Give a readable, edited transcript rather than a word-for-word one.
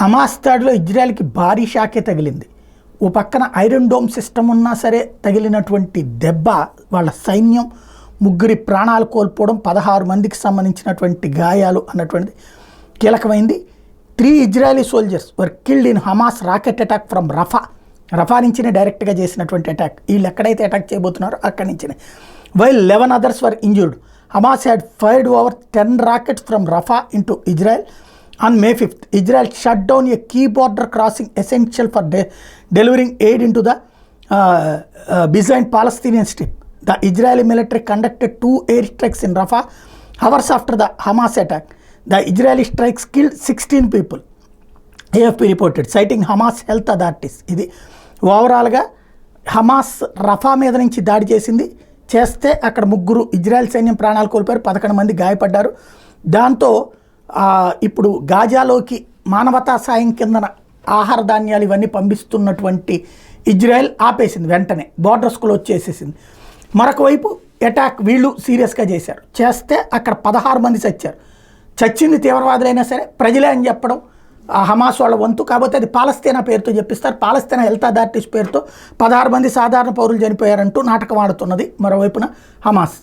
Hamas దాడిలో ఇజ్రాయెల్కి భారీ షాకే తగిలింది. ఓ పక్కన ఐరన్ డోమ్ సిస్టమ్ ఉన్నా సరే తగిలినటువంటి దెబ్బ వాళ్ళ సైన్యం ముగ్గురి ప్రాణాలు కోల్పోవడం, 16 మందికి సంబంధించినటువంటి గాయాలు అన్నటువంటిది కీలకమైంది. 3 Israeli soldiers were killed in Hamas rocket attack from Rafah నుంచినే డైరెక్ట్గా చేసినటువంటి అటాక్. వీళ్ళు ఎక్కడైతే అటాక్ చేయబోతున్నారో అక్కడి నుంచినే. While 11 others were injured. Hamas had fired over 10 rockets from Rafah into Israel on May 5th. Israel shut down a key border crossing essential for delivering aid into the Byzantine Palestinian strip. The Israeli military conducted 2 airstrikes in Rafah hours after the Hamas attack. The Israeli strikes killed 16 people. AFP reported, citing Hamas health authorities. ఇది ఓవరాల్గా Hamas రఫా మీద నుంచి దాడి చేస్తే అక్కడ 3 Israel సైన్యం ప్రాణాలు కోల్పోయారు, 11 మంది గాయపడ్డారు. దాంతో ఇప్పుడు గాజాలోకి మానవతా సాయం కిందన ఆహార ధాన్యాలు ఇవన్నీ పంపిస్తున్నటువంటి ఇజ్రాయెల్ ఆపేసింది, వెంటనే బోర్డర్స్ క్లోజ్ చేసేసింది. మరొక వైపు అటాక్ వీళ్ళు సీరియస్గా చేస్తే అక్కడ 16 మంది చచ్చింది తీవ్రవాదులైనా సరే ప్రజలే అని చెప్పడం హమాస్ వాళ్ళ వంతు. కాబట్టి అది పాలస్తీనా పేరుతో చెప్పిస్తారు. పాలస్తీనా హెల్త్ అథారిటీస్ పేరుతో 16 మంది సాధారణ పౌరులు చనిపోయారంటూ నాటకం ఆడుతున్నది మరోవైపున హమాస్.